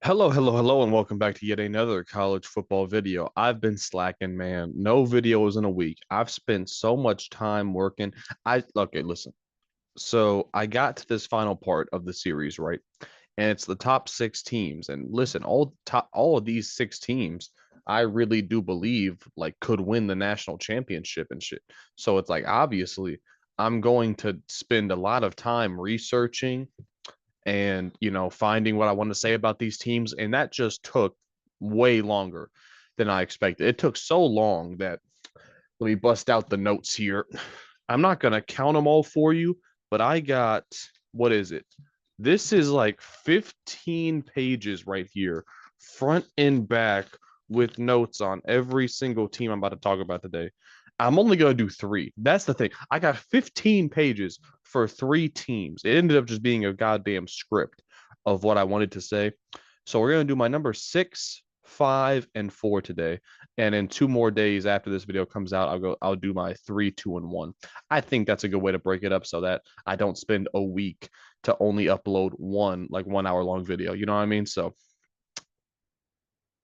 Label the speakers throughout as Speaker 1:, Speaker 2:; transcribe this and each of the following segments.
Speaker 1: Hello, hello, hello, and welcome back to yet another college football video. I've been slacking, man. No videos in a week. I've spent so much time working. Okay, listen. So I got to this final part of the series, right? And it's the top six teams. And listen, all of these six teams, I really do believe like could win the national championship and shit. So it's like obviously I'm going to spend a lot of time researching and finding what I want to say about these teams, and that just took way longer than I expected. It took so long that let me bust out the notes here. I'm not gonna count them all for you, but I got what is it? This is like 15 pages right here, front and back, with notes on every single team I'm about to talk about today. I'm only going to do three. That's the thing. I got 15 pages for three teams. It ended up just being a goddamn script of what I wanted to say. So we're going to do my number six, five, and four today. And in 2 more days after this video comes out, I'll do my three, two, and one. I think that's a good way to break it up so that I don't spend a week to only upload one like 1 hour long video. You know what I mean? So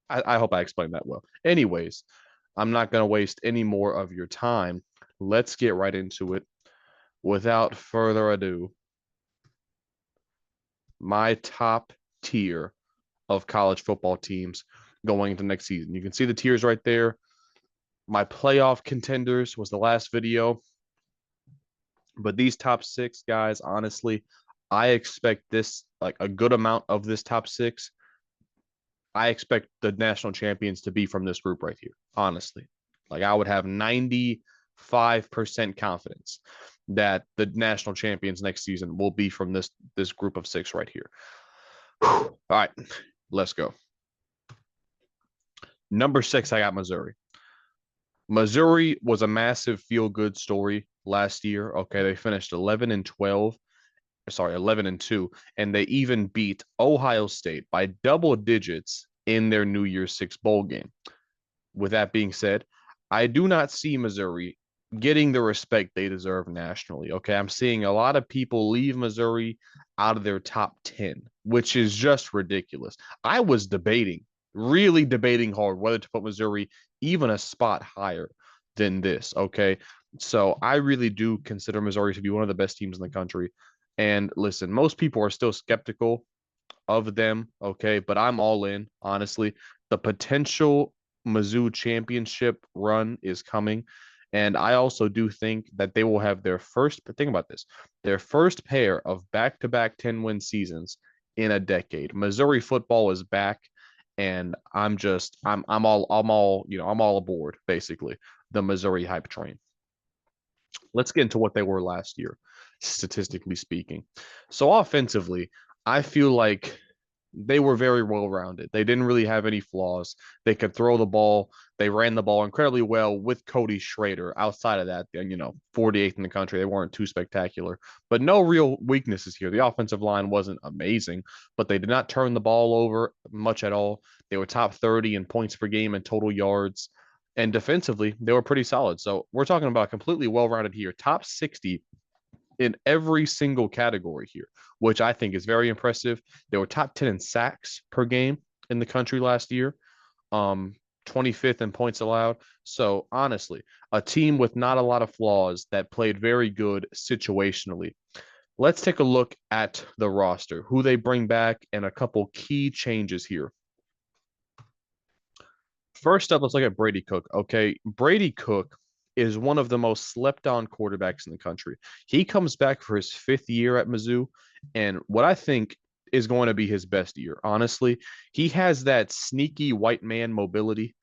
Speaker 1: I hope I explained that well. Anyways, I'm not going to waste any more of your time. Let's get right into it. Without further ado, my top tier of college football teams going into next season. You can see the tiers right there. My playoff contenders was the last video, but these top six guys, honestly, I expect this like a good amount of this top six. I expect the national champions to be from this group right here, honestly. Like I would have 95% confidence that the national champions next season will be from this group of six right here. All right, let's go. Number six, I got Missouri. Missouri was a massive feel good story last year. Okay, they finished 11 and 12, sorry, 11 and 2, and they even beat Ohio State by double digits in their New Year's Six bowl game. With that being said, I do not see Missouri getting the respect they deserve nationally. Okay. I'm seeing a lot of people leave Missouri out of their top 10, which is just ridiculous. I was debating, really debating hard whether to put Missouri even a spot higher than this. Okay. So I really do consider Missouri to be one of the best teams in the country. And listen, most people are still skeptical of them. Okay. But I'm all in, honestly. The potential Mizzou championship run is coming. And I also do think that they will have their first, think about this, their first pair of back-to-back 10-win seasons in a decade. Missouri football is back, and I'm all aboard, basically, the Missouri hype train. Let's get into what they were last year, statistically speaking. So offensively, I feel like they were very well rounded. They didn't really have any flaws. They could throw the ball. They ran the ball incredibly well with Cody Schrader. Outside of that, 48th in the country. They weren't too spectacular, but no real weaknesses here. The offensive line wasn't amazing, but they did not turn the ball over much at all. They were top 30 in points per game and total yards. And defensively, they were pretty solid. So we're talking about completely well rounded here. Top 60 in every single category here, which I think is very impressive. They were top 10 in sacks per game in the country last year, 25th in points allowed. So honestly, a team with not a lot of flaws that played very good situationally. Let's take a look at the roster, who they bring back, and a couple key changes here. First up, let's look at Brady Cook. Okay, Brady Cook is one of the most slept on quarterbacks in the country. He comes back for his fifth year at Mizzou, and what I think is going to be his best year. Honestly, he has that sneaky white man mobility.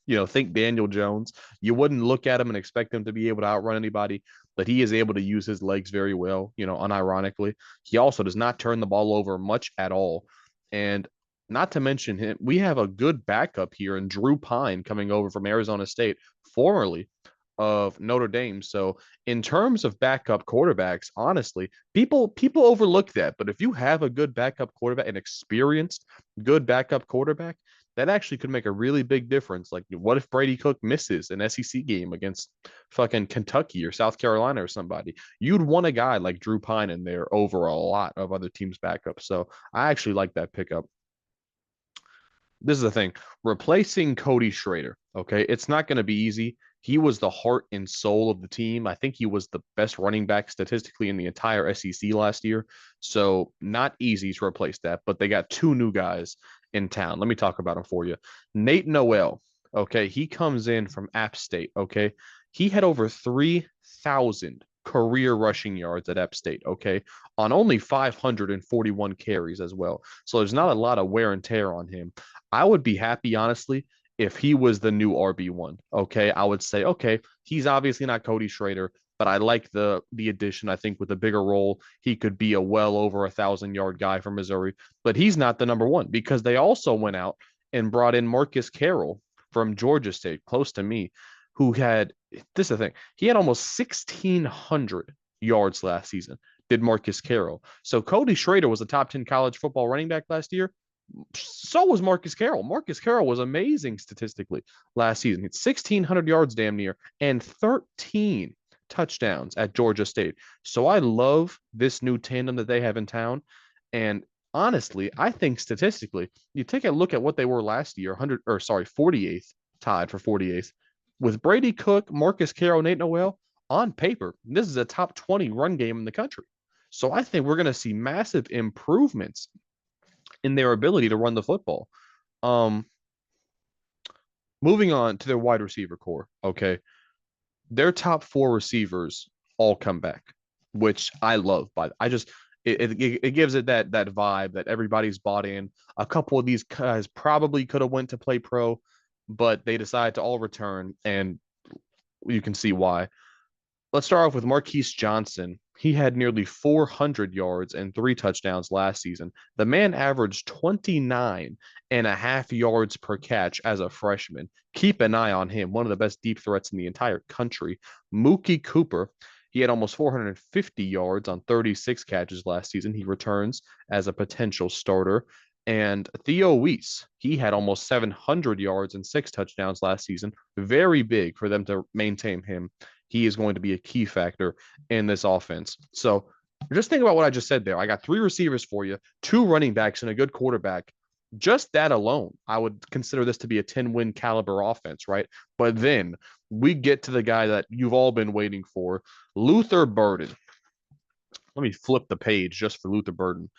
Speaker 1: Think Daniel Jones. You wouldn't look at him and expect him to be able to outrun anybody, but he is able to use his legs very well, unironically. He also does not turn the ball over much at all. And not to mention him, we have a good backup here in Drew Pine coming over from Arizona State, formerly of Notre Dame. So in terms of backup quarterbacks, honestly, people overlook that. But if you have a good backup quarterback, an experienced good backup quarterback, that actually could make a really big difference. Like, what if Brady Cook misses an SEC game against fucking Kentucky or South Carolina or somebody? You'd want a guy like Drew Pine in there over a lot of other teams' backups. So I actually like that pickup. this is the thing, replacing Cody Schrader, okay, it's not going to be easy. He was the heart and soul of the team. I think he was the best running back statistically in the entire SEC last year. So, not easy to replace that, but they got two new guys in town. Let me talk about them for you. Nate Noel, okay, he comes in from App State, okay. He had over 3,000 career rushing yards at App State, okay, on only 541 carries as well. So there's not a lot of wear and tear on him. I would be happy, honestly, if he was the new RB1. Okay. I would say, okay, he's obviously not Cody Schrader, but I like the addition. I think with a bigger role, he could be a well over 1,000 yard guy for Missouri. But he's not the number one because they also went out and brought in Marcus Carroll from Georgia State, close to me, who had this is the thing. He had almost 1,600 yards last season. Did Marcus Carroll. So Cody Schrader was a top 10 college football running back last year. So was Marcus Carroll. Marcus Carroll was amazing statistically last season. It's 1,600 yards damn near and 13 touchdowns at Georgia State. So I love this new tandem that they have in town. And honestly, I think statistically, you take a look at what they were last year, 100 or sorry, 48th, tied for 48th with Brady Cook, Marcus Carroll, Nate Noel on paper. This is a top 20 run game in the country. So I think we're going to see massive improvements in their ability to run the football. Um, moving on to their wide receiver core. Okay, their top four receivers all come back, which I love. But I just it gives it that vibe that everybody's bought in. A couple of these guys probably could have went to play pro, but they decided to all return, and you can see why. Let's start off with Marquise Johnson. He had nearly 400 yards and three touchdowns last season. The man averaged 29 and a half yards per catch as a freshman. Keep an eye on him, one of the best deep threats in the entire country. Mookie Cooper, he had almost 450 yards on 36 catches last season. He returns as a potential starter. And Theo Weiss, he had almost 700 yards and six touchdowns last season. Very big for them to maintain him. He is going to be a key factor in this offense. So just think about what I just said there. I got three receivers for you, two running backs, and a good quarterback. Just that alone, I would consider this to be a 10-win caliber offense, right? But then we get to the guy that you've all been waiting for, Luther Burden. Let me flip the page just for Luther Burden,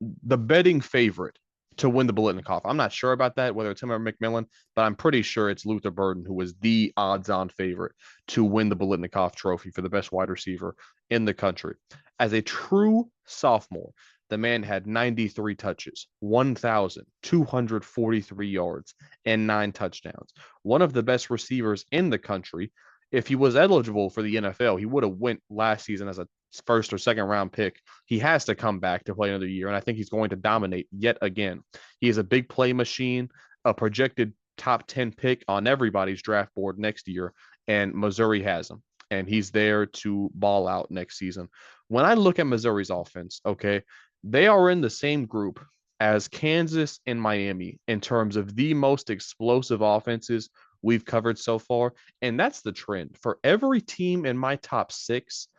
Speaker 1: the betting favorite to win the Biletnikoff. I'm not sure about that, whether it's him or McMillan, but I'm pretty sure it's Luther Burden who was the odds-on favorite to win the Biletnikoff trophy for the best wide receiver in the country. As a true sophomore, the man had 93 touches, 1,243 yards, and nine touchdowns. One of the best receivers in the country. If he was eligible for the NFL, he would have went last season as a first or second round pick. He has to come back to play another year, and I think he's going to dominate yet again. He is a big play machine, a projected top 10 pick on everybody's draft board next year, and Missouri has him, and he's there to ball out next season. When I look at Missouri's offense, okay, they are in the same group as Kansas and Miami in terms of the most explosive offenses we've covered so far. And that's the trend. For every team in my top six,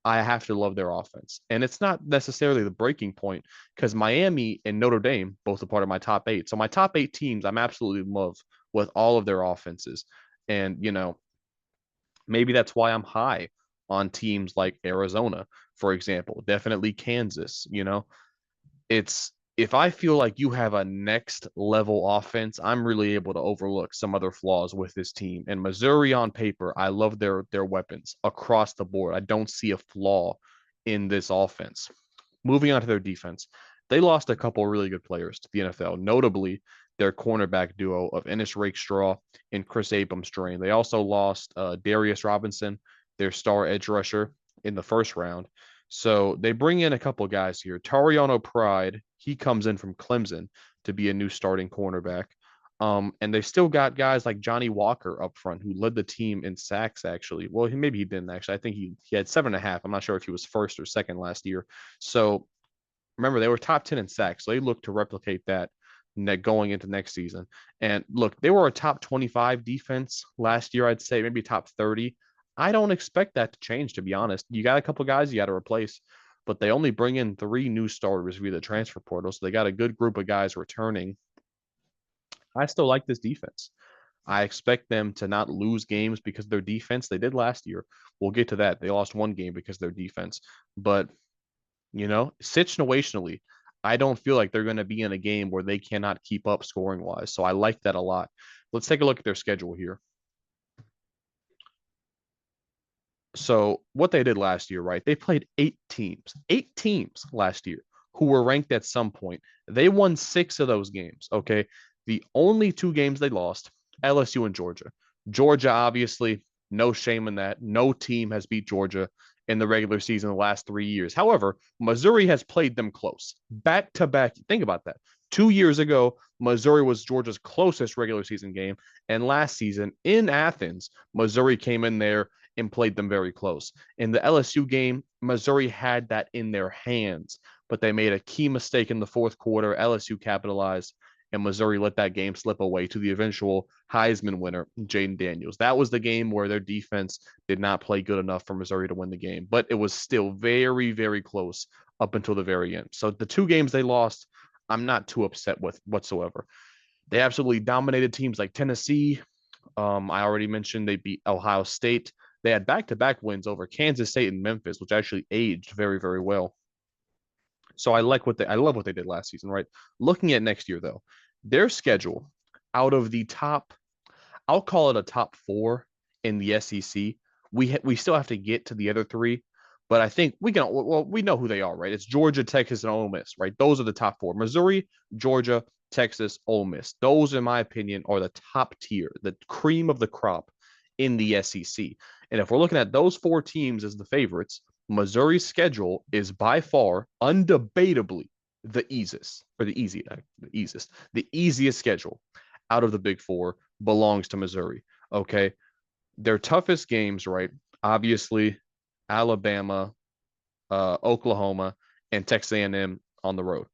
Speaker 1: I have to love their offense. And it's not necessarily the breaking point because Miami and Notre Dame, both a part of my top eight. So my top eight teams, I'm absolutely in love with all of their offenses. And, maybe that's why I'm high on teams like Arizona, for example, definitely Kansas. It's if I feel like you have a next level offense, I'm really able to overlook some other flaws with this team. And Missouri on paper, I love their weapons across the board. I don't see a flaw in this offense. Moving on to their defense, they lost a couple of really good players to the NFL, notably their cornerback duo of Ennis Rakestraw and Chris Abumstrain. They also lost Darius Robinson, their star edge rusher, in the first round. So they bring in a couple of guys here. Tariano Pride, he comes in from Clemson to be a new starting cornerback. And they still got guys like Johnny Walker up front, who led the team in sacks, actually. Well, maybe he didn't actually. I think he had 7.5. I'm not sure if he was first or second last year. So remember, they were top 10 in sacks. So they look to replicate that going into next season. And look, they were a top 25 defense last year, I'd say, maybe top 30. I don't expect that to change, to be honest. You got a couple guys you got to replace, but they only bring in three new starters via the transfer portal. So they got a good group of guys returning. I still like this defense. I expect them to not lose games because of their defense. They did last year. We'll get to that. They lost one game because of their defense. But, situationally, I don't feel like they're going to be in a game where they cannot keep up scoring wise. So I like that a lot. Let's take a look at their schedule here. So what they did last year, right? They played eight teams last year who were ranked at some point. They won six of those games. Okay. The only two games they lost, LSU and Georgia. Georgia, obviously, no shame in that. No team has beat Georgia in the regular season the last 3 years. However, Missouri has played them close, back to back. Think about that. 2 years ago, Missouri was Georgia's closest regular season game. And last season in Athens, Missouri came in there and played them very close. In the LSU game, Missouri had that in their hands, but they made a key mistake in the fourth quarter. LSU capitalized, and Missouri let that game slip away to the eventual Heisman winner, Jaden Daniels. That was the game where their defense did not play good enough for Missouri to win the game, but it was still very, very close up until the very end. So the two games they lost, I'm not too upset with whatsoever. They absolutely dominated teams like Tennessee. I already mentioned they beat Ohio State. They had back-to-back wins over Kansas State and Memphis, which actually aged very, very well. So I love what they did last season, right? Looking at next year though, their schedule out of the top, I'll call it a top four in the SEC. We still have to get to the other three, but I think we know who they are, right? It's Georgia, Texas, and Ole Miss, right? Those are the top four. Missouri, Georgia, Texas, Ole Miss. Those, in my opinion, are the top tier, the cream of the crop in the SEC. And if we're looking at those four teams as the favorites, Missouri's schedule is by far, undebatably, the easiest, or the easiest schedule out of the big four belongs to Missouri. Okay. Their toughest games, right? Obviously, Alabama, Oklahoma, and Texas A&M on the road.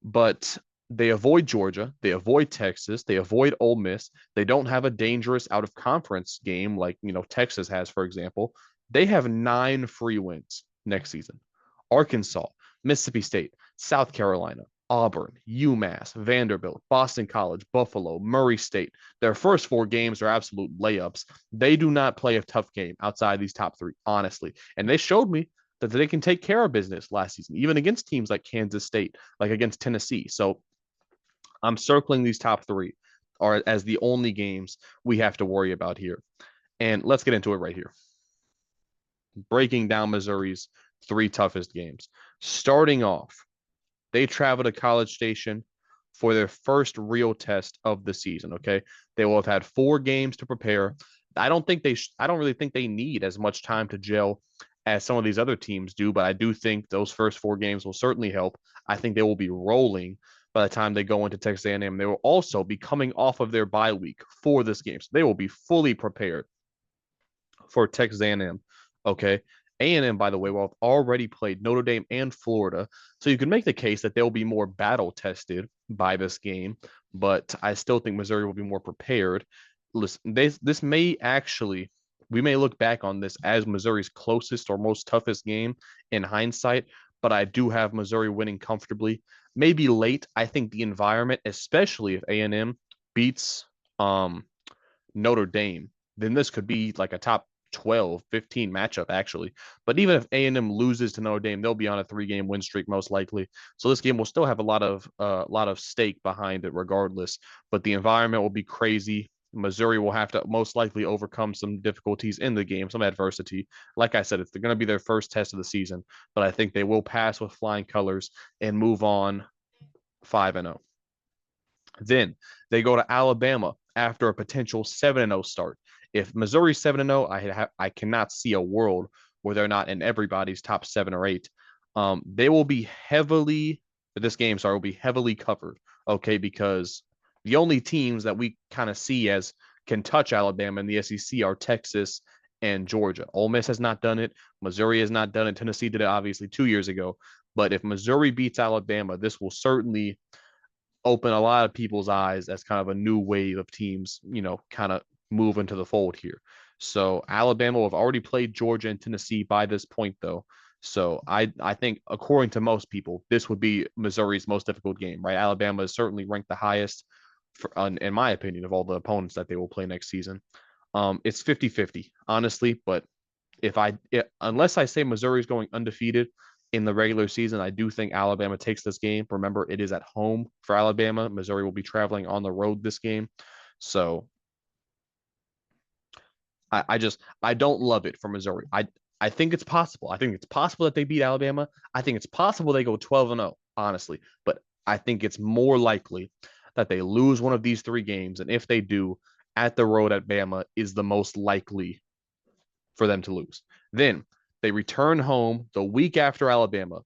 Speaker 1: But they avoid Georgia, they avoid Texas, they avoid Ole Miss. They don't have a dangerous out of conference game like Texas has, for example. They have 9 free wins next season. Arkansas, Mississippi State, South Carolina, Auburn, UMass, Vanderbilt, Boston College, Buffalo, Murray State. Their first 4 games are absolute layups. They do not play a tough game outside these top three, honestly. And they showed me that they can take care of business last season, even against teams like Kansas State, like against Tennessee. So I'm circling these top three are as the only games we have to worry about here. And let's get into it right here. Breaking down Missouri's 3 toughest games. Starting off, they travel to College Station for their first real test of the season. Okay. They will have had 4 games to prepare. I don't really think they need as much time to gel as some of these other teams do, but I do think those first 4 games will certainly help. I think they will be rolling by the time they go into Texas A&M. They will also be coming off of their bye week for this game. So they will be fully prepared for Texas A&M. Okay. A&M, by the way, will have already played Notre Dame and Florida. So you can make the case that they'll be more battle tested by this game, but I still think Missouri will be more prepared. Listen, this may actually, we may look back on this as Missouri's closest or most toughest game in hindsight, but I do have Missouri winning comfortably. Maybe late. I think the environment, especially if A&M beats Notre Dame, then this could be like a top 12, 15 matchup, actually. But even if A&M loses to Notre Dame, they'll be on a 3-game win streak most likely. So this game will still have a lot of stake behind it regardless. But the environment will be crazy. Missouri will have to most likely overcome some difficulties in the game, some adversity. Like I said, it's going to be their first test of the season, but I think they will pass with flying colors and move on 5-0. Then they go to Alabama after a potential 7-0 start. If Missouri's 7-0, I cannot see a world where they're not in everybody's top 7 or 8. They will be heavily this game, sorry, will be heavily covered. Okay, because the only teams that we kind of see as can touch Alabama in the SEC are Texas and Georgia. Ole Miss has not done it. Missouri has not done it. Tennessee did it obviously 2 years ago. But if Missouri beats Alabama, this will certainly open a lot of people's eyes as kind of a new wave of teams, kind of move into the fold here. So Alabama will have already played Georgia and Tennessee by this point, though. So I think, according to most people, this would be Missouri's most difficult game, right? Alabama is certainly ranked the highest in my opinion, of all the opponents that they will play next season. It's 50-50, honestly. But unless I say Missouri is going undefeated in the regular season, I do think Alabama takes this game. Remember, it is at home for Alabama. Missouri will be traveling on the road this game. So I don't love it for Missouri. I think it's possible. I think it's possible that they beat Alabama. I think it's possible they go 12-0, honestly. But I think it's more likely that they lose one of these three games. And if they do, at the road at Bama is the most likely for them to lose. Then they return home the week after Alabama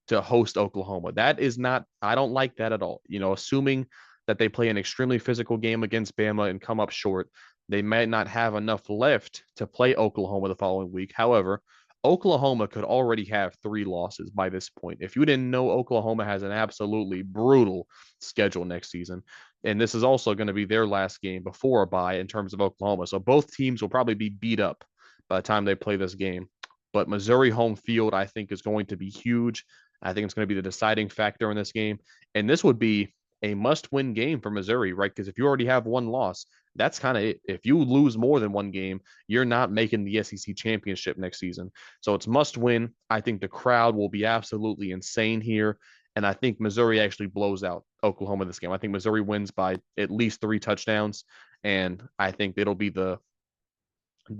Speaker 1: to host Oklahoma. That is not, I don't like that at all. Assuming that they play an extremely physical game against Bama and come up short, they might not have enough left to play Oklahoma the following week. However, Oklahoma could already have 3 losses by this point. If you didn't know, Oklahoma has an absolutely brutal schedule next season. And this is also going to be their last game before a bye in terms of Oklahoma. So both teams will probably be beat up by the time they play this game. But Missouri home field, I think, is going to be huge. I think it's going to be the deciding factor in this game. And this would be a must win game for Missouri, right? Because if you already have one loss, that's kind of it. If you lose more than one game, you're not making the SEC championship next season. So it's must win. I think the crowd will be absolutely insane here. And I think Missouri actually blows out Oklahoma this game. I think Missouri wins by at least 3 touchdowns. And I think it'll be the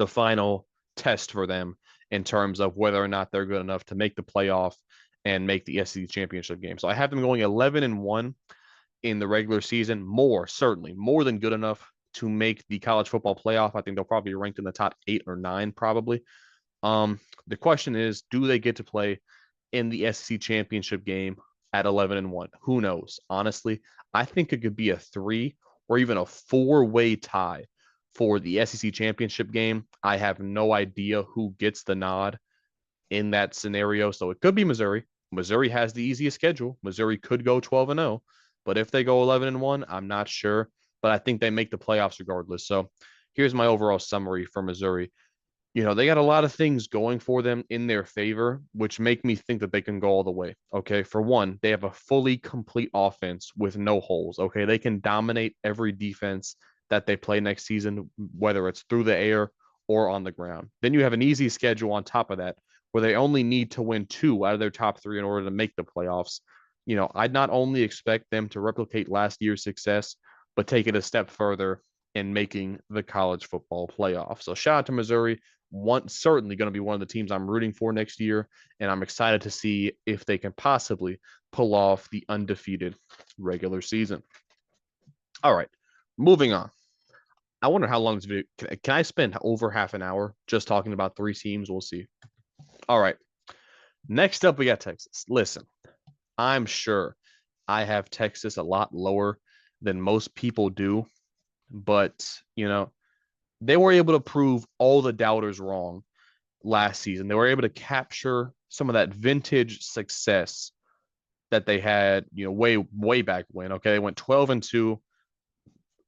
Speaker 1: final test for them in terms of whether or not they're good enough to make the playoff and make the SEC championship game. So I have them going 11-1 in the regular season. Certainly more than good enough to make the college football playoff. I think they'll probably be ranked in the top 8 or 9, probably. The question is, do they get to play in the SEC championship game at 11-1? Who knows? Honestly, I think it could be a 3 or even a 4-way tie for the SEC championship game. I have no idea who gets the nod in that scenario. So it could be Missouri. Missouri has the easiest schedule. Missouri could go 12-0, but if they go 11-1, I'm not sure. But I think they make the playoffs regardless. So here's my overall summary for Missouri. They got a lot of things going for them in their favor, which make me think that they can go all the way. Okay. For one, they have a fully complete offense with no holes. Okay. They can dominate every defense that they play next season, whether it's through the air or on the ground. Then you have an easy schedule on top of that, where they only need to win 2 out of their top 3 in order to make the playoffs. I'd not only expect them to replicate last year's success, but take it a step further in making the college football playoff. So shout out to Missouri. Certainly going to be one of the teams I'm rooting for next year, and I'm excited to see if they can possibly pull off the undefeated regular season. All right, moving on. I wonder how long this video can I spend over half an hour just talking about 3 teams? We'll see. All right. Next up, we got Texas. Listen, I'm sure I have Texas a lot lower than most people do, but they were able to prove all the doubters wrong last season. They were able to capture some of that vintage success that they had, way back when. Okay, they went 12-2,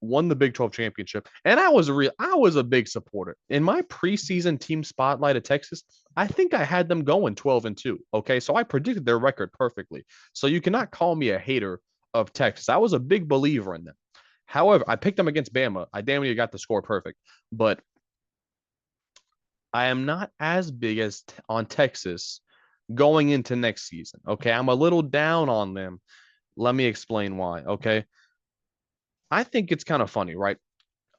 Speaker 1: won the Big 12 championship, and I was a big supporter in my preseason team spotlight of Texas. I think I had them going 12-2. Okay, so I predicted their record perfectly. So you cannot call me a hater of Texas. I was a big believer in them. However, I picked them against Bama. I damn near got the score perfect, but I am not as big as on Texas going into next season. Okay, I'm a little down on them. Let me explain why. Okay, I think it's kind of funny, right?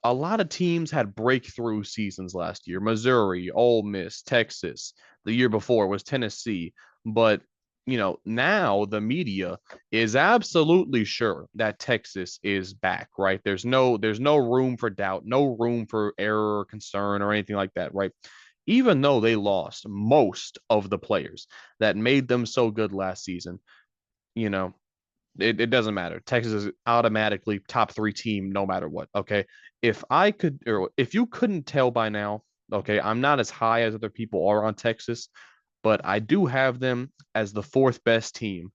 Speaker 1: A lot of teams had breakthrough seasons last year. Missouri, Ole Miss, Texas. The year before was Tennessee. But, now the media is absolutely sure that Texas is back, right? There's no room for doubt, no room for error or concern or anything like that, right? Even though they lost most of the players that made them so good last season, you know, it doesn't matter. Texas is automatically top 3 team no matter what. Okay. If you couldn't tell by now, okay, I'm not as high as other people are on Texas, but I do have them as the 4th best team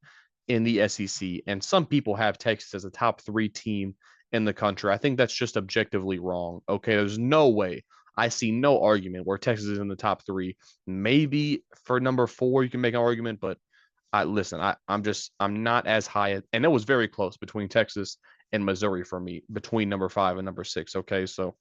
Speaker 1: in the SEC. And some people have Texas as a top 3 team in the country. I think that's just objectively wrong. Okay. There's no way. I see no argument where Texas is in the top 3. Maybe for number 4, you can make an argument, but I listen, I'm not as high, and it was very close between Texas and Missouri for me, between number 5 and number 6. Okay, so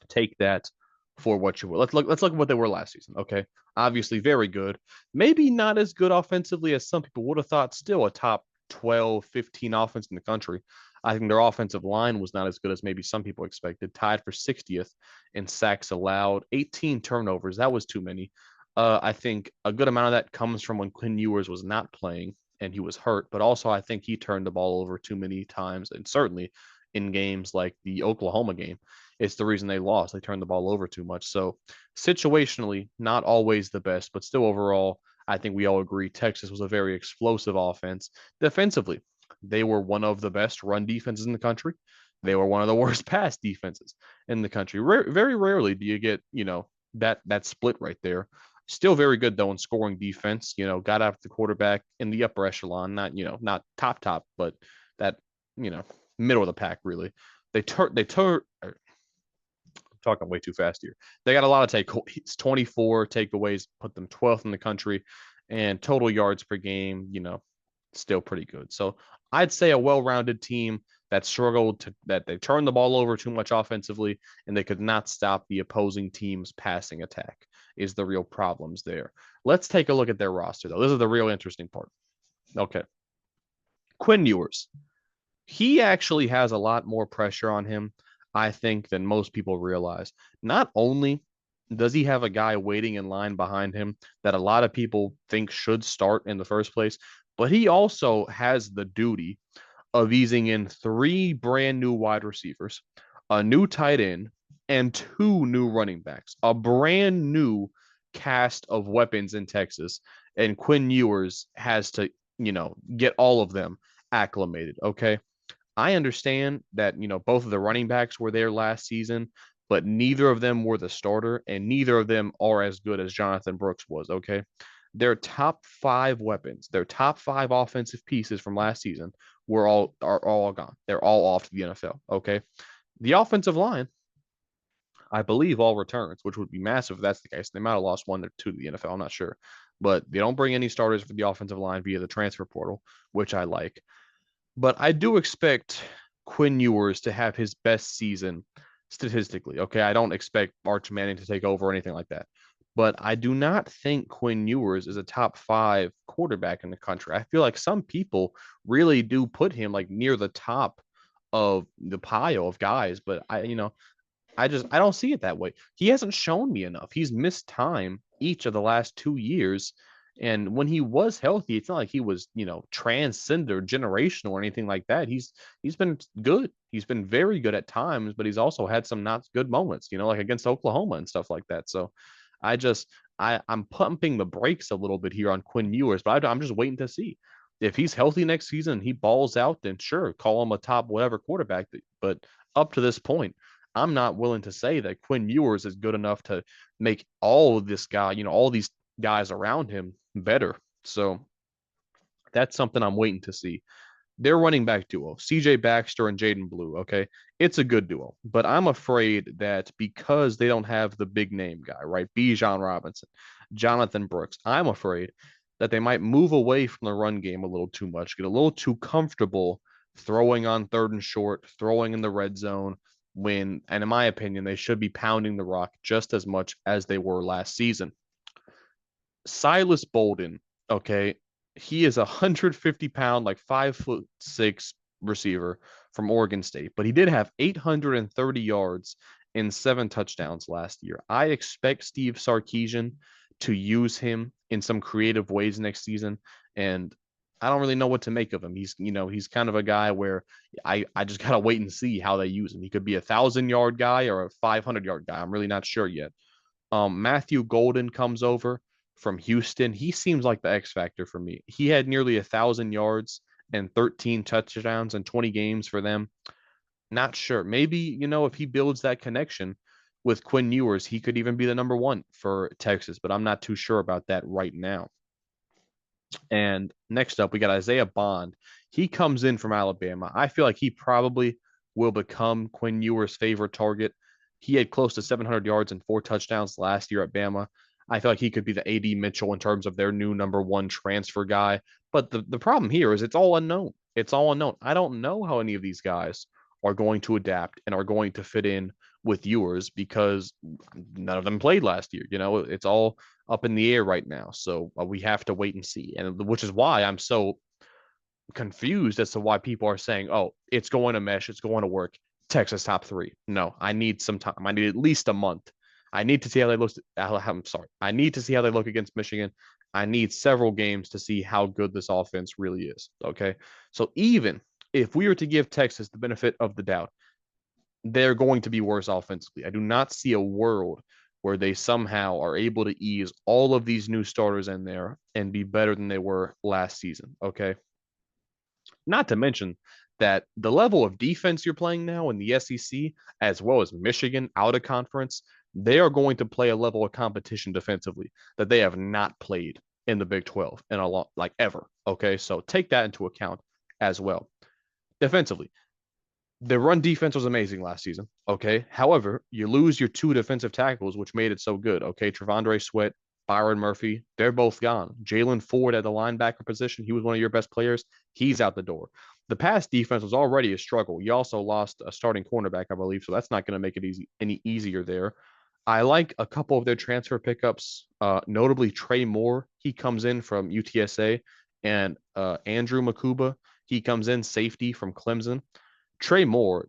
Speaker 1: take that for what you will. Let's look at what they were last season. Okay, obviously very good. Maybe not as good offensively as some people would have thought. Still a top 12, 15 offense in the country. I think their offensive line was not as good as maybe some people expected. Tied for 60th in sacks allowed, 18 turnovers. That was too many. I think a good amount of that comes from when Quinn Ewers was not playing and he was hurt, but also I think he turned the ball over too many times, and certainly in games like the Oklahoma game, it's the reason they lost. They turned the ball over too much. So situationally, not always the best, but still overall, I think we all agree Texas was a very explosive offense. Defensively, they were one of the best run defenses in the country. They were one of the worst pass defenses in the country. Very rarely do you get, that split right there. Still very good though in scoring defense. Got after the quarterback in the upper echelon, not top, but that you know middle of the pack really. They talking way too fast here. They got a lot of takeaways. 24 takeaways put them 12th in the country, and total yards per game, still pretty good. So I'd say a well-rounded team that struggled that they turned the ball over too much offensively, and they could not stop the opposing team's passing attack is the real problems there. Let's take a look at their roster though. This is the real interesting part. Okay. Quinn Ewers, he actually has a lot more pressure on him, I think, than most people realize. Not only does he have a guy waiting in line behind him that a lot of people think should start in the first place, but he also has the duty of easing in three brand new wide receivers, a new tight end, and two new running backs, a brand new cast of weapons in Texas. And Quinn Ewers has to, get all of them acclimated. Okay. I understand that, both of the running backs were there last season, but neither of them were the starter, and neither of them are as good as Jonathan Brooks was. Okay. Their top five weapons, their top five offensive pieces from last season are all gone. They're all off to the NFL. Okay. The offensive line, I believe, all returns, which would be massive if that's the case. They might have lost one or two to the NFL. I'm not sure. But they don't bring any starters for the offensive line via the transfer portal, which I like. But I do expect Quinn Ewers to have his best season statistically. Okay. I don't expect Arch Manning to take over or anything like that. But I do not think Quinn Ewers is a top five quarterback in the country. I feel like some people really do put him like near the top of the pile of guys, but I don't see it that way. He hasn't shown me enough. He's missed time each of the last 2 years. And when he was healthy, it's not like he was, transcend or generational or anything like that. He's been good. He's been very good at times, but he's also had some not good moments, like against Oklahoma and stuff like that. So I just I'm pumping the brakes a little bit here on Quinn Ewers, but I'm just waiting to see. If he's healthy next season and he balls out, then sure, call him a top whatever quarterback. But up to this point, I'm not willing to say that Quinn Ewers is good enough to make all of this guy, all these guys around him better. So that's something I'm waiting to see. Their running back duo, CJ Baxter and Jaden Blue, okay? It's a good duo, but I'm afraid that because they don't have the big name guy, right? Bijan Robinson, Jonathan Brooks, I'm afraid that they might move away from the run game a little too much, get a little too comfortable throwing on third and short, throwing in the red zone and in my opinion, they should be pounding the rock just as much as they were last season. Silas Bolden, okay, he is a 150-pound, like 5'6" receiver from Oregon State, but he did have 830 yards and 7 touchdowns last year. I expect Steve Sarkisian to use him in some creative ways next season, and I don't really know what to make of him. He's kind of a guy where I just gotta wait and see how they use him. He could be 1,000-yard guy or a 500-yard guy. I'm really not sure yet. Matthew Golden comes over from Houston. He seems like the X factor for me. He had nearly 1,000 yards and 13 touchdowns in 20 games for them. Not sure. Maybe, if he builds that connection with Quinn Ewers, he could even be the number one for Texas, but I'm not too sure about that right now. And next up, we got Isaiah Bond. He comes in from Alabama. I feel like he probably will become Quinn Ewers' favorite target. He had close to 700 yards and 4 touchdowns last year at Bama. I feel like he could be the AD Mitchell in terms of their new number one transfer guy. But the problem here is it's all unknown. It's all unknown. I don't know how any of these guys are going to adapt and are going to fit in with yours because none of them played last year. It's all up in the air right now. So we have to wait and see. And which is why I'm so confused as to why people are saying, "Oh, it's going to mesh, it's going to work." Texas top three. No, I need some time. I need at least a month. I need to see how they look. I'm sorry. I need to see how they look against Michigan. I need several games to see how good this offense really is. Okay. So even if we were to give Texas the benefit of the doubt, they're going to be worse offensively. I do not see a world where they somehow are able to ease all of these new starters in there and be better than they were last season. Okay. Not to mention that the level of defense you're playing now in the SEC, as well as Michigan out of conference, they are going to play a level of competition defensively that they have not played in the Big 12 in a lot, like ever. Okay. So take that into account as well. Defensively, the run defense was amazing last season. Okay. However, you lose your two defensive tackles, which made it so good. Okay. Trevondre Sweat, Byron Murphy, they're both gone. Jalen Ford at the linebacker position, he was one of your best players. He's out the door. The pass defense was already a struggle. You also lost a starting cornerback, I believe, so that's not going to make it any easier there. I like a couple of their transfer pickups, notably Trey Moore. He comes in from UTSA, and Andrew Makuba. He comes in safety from Clemson. Trey Moore,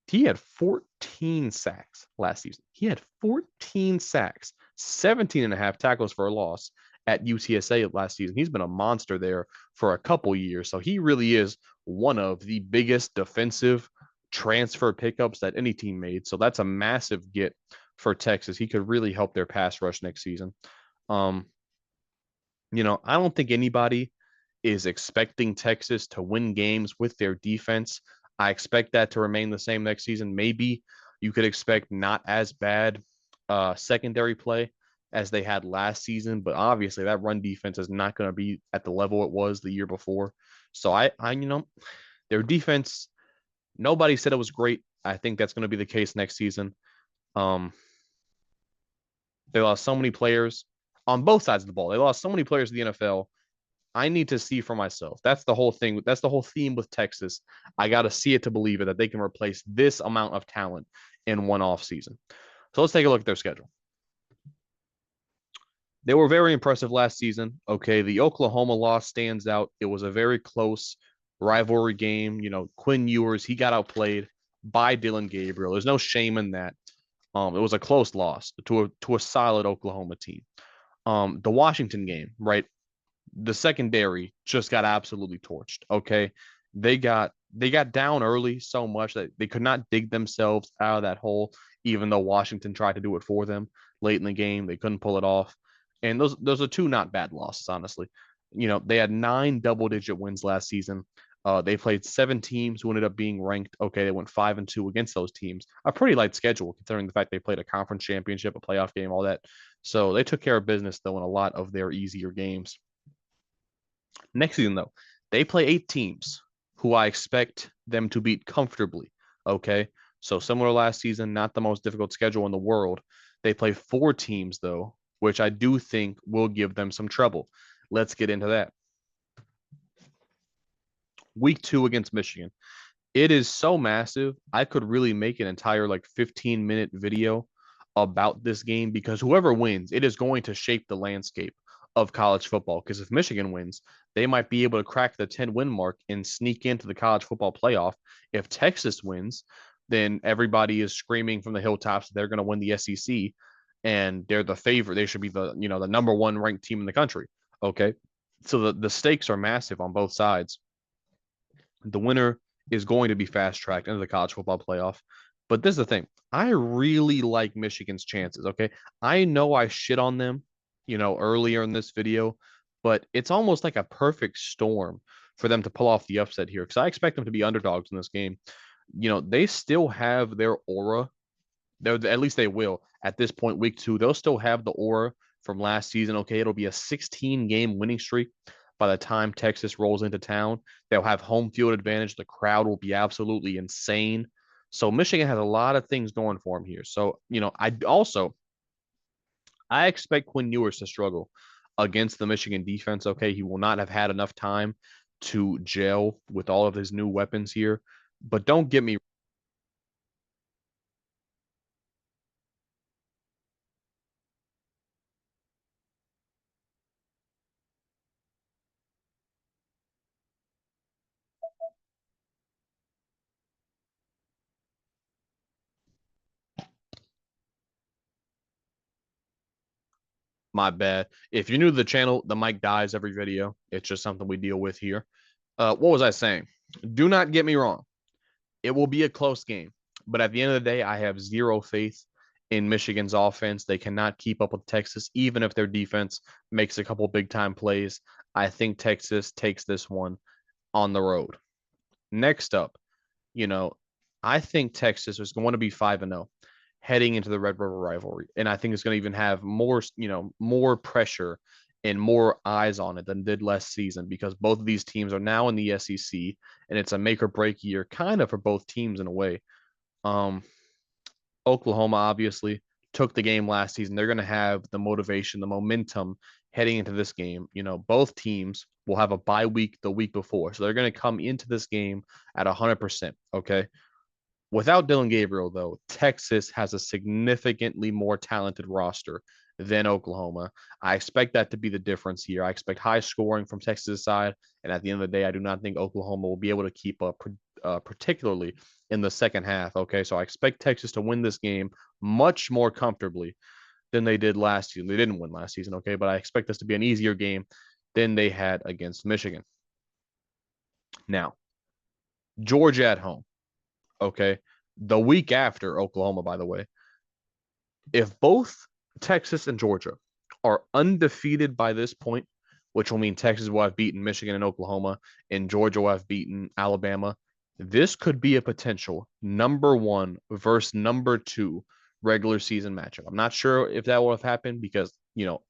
Speaker 1: he had 14 sacks last season. He had 14 sacks, 17 and a half tackles for a loss at UTSA last season. He's been a monster there for a couple years. So he really is one of the biggest defensive transfer pickups that any team made. So that's a massive get for Texas. He could really help their pass rush next season. Um, I don't think anybody is expecting Texas to win games with their defense. I expect that to remain the same next season. Maybe you could expect not as bad secondary play as they had last season, but obviously that run defense is not going to be at the level it was the year before. So their defense, nobody said it was great. I think that's going to be the case next season. Um, they lost so many players on both sides of the ball. They lost so many players in the NFL. I need to see for myself. That's the whole thing. That's the whole theme with Texas. I got to see it to believe it that they can replace this amount of talent in one off season. So let's take a look at their schedule. They were very impressive last season. Okay, the Oklahoma loss stands out. It was a very close rivalry game. Quinn Ewers, he got outplayed by Dylan Gabriel. There's no shame in that. It was a close loss to a solid Oklahoma team. The Washington game, right? The secondary just got absolutely torched. Okay. They got down early so much that they could not dig themselves out of that hole, even though Washington tried to do it for them late in the game. They couldn't pull it off. And those are two not bad losses, honestly. They had 9 double-digit wins last season. They played 7 teams who ended up being ranked. Okay, they went 5-2 against those teams. A pretty light schedule considering the fact they played a conference championship, a playoff game, all that. So they took care of business though in a lot of their easier games. Next season, though, they play 8 teams who I expect them to beat comfortably. Okay. So similar to last season, not the most difficult schedule in the world. They play 4 teams, though, which I do think will give them some trouble. Let's get into that. Week 2 against Michigan. It is so massive. I could really make an entire 15-minute video about this game because whoever wins, it is going to shape the landscape of college football. Because if Michigan wins, they might be able to crack the 10-win mark and sneak into the college football playoff. If Texas wins, then everybody is screaming from the hilltops that they're going to win the SEC and they're the favorite. They should be the number one ranked team in the country. Okay. So the stakes are massive on both sides. The winner is going to be fast tracked into the college football playoff. But this is the thing. I really like Michigan's chances. Okay. I know I shit on them, earlier in this video, but it's almost like a perfect storm for them to pull off the upset here because I expect them to be underdogs in this game. They still have their aura. At least they will at this point, week 2. They'll still have the aura from last season. Okay. It'll be a 16-game winning streak by the time Texas rolls into town. They'll have home field advantage. The crowd will be absolutely insane. So Michigan has a lot of things going for them here. So, I expect Quinn Ewers to struggle against the Michigan defense. Okay, he will not have had enough time to gel with all of his new weapons here. But don't get me my bad. If you're new to the channel, the mic dies every video. It's just something we deal with here. What was I saying? Do not get me wrong. It will be a close game. But at the end of the day, I have zero faith in Michigan's offense. They cannot keep up with Texas, even if their defense makes a couple big time plays. I think Texas takes this one on the road. Next up, you know, I think Texas is going to be 5-0 heading into the Red River rivalry. And I think it's going to even have more, more pressure and more eyes on it than did last season because both of these teams are now in the SEC and it's a make or break year kind of for both teams in a way. Um, Oklahoma obviously took the game last season. They're going to have the motivation, the momentum heading into this game. Both teams will have a bye week the week before. So they're going to come into this game at 100%. Okay. Without Dylan Gabriel, though, Texas has a significantly more talented roster than Oklahoma. I expect that to be the difference here. I expect high scoring from Texas' side. And at the end of the day, I do not think Oklahoma will be able to keep up, particularly in the second half. Okay. So I expect Texas to win this game much more comfortably than they did last season. They didn't win last season. Okay. But I expect this to be an easier game than they had against Michigan. Now, Georgia at home. Okay. The week after Oklahoma, by the way, if both Texas and Georgia are undefeated by this point, which will mean Texas will have beaten Michigan and Oklahoma, and Georgia will have beaten Alabama, this could be a potential number one versus number two regular season matchup. I'm not sure if that will have happened because,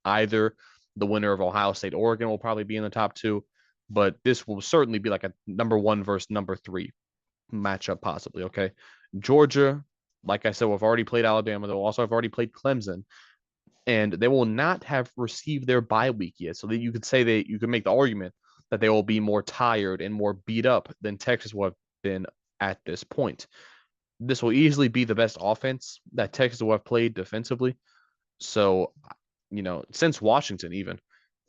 Speaker 1: either the winner of Ohio State, Oregon will probably be in the top two, but this will certainly be like a number one versus number three matchup, possibly. Okay. Georgia, like I said, will have already played Alabama. They'll also have already played Clemson, and they will not have received their bye week yet. So that you could say that you could make the argument that they will be more tired and more beat up than Texas will have been at this point. This will easily be the best offense that Texas will have played defensively. So, since Washington, even.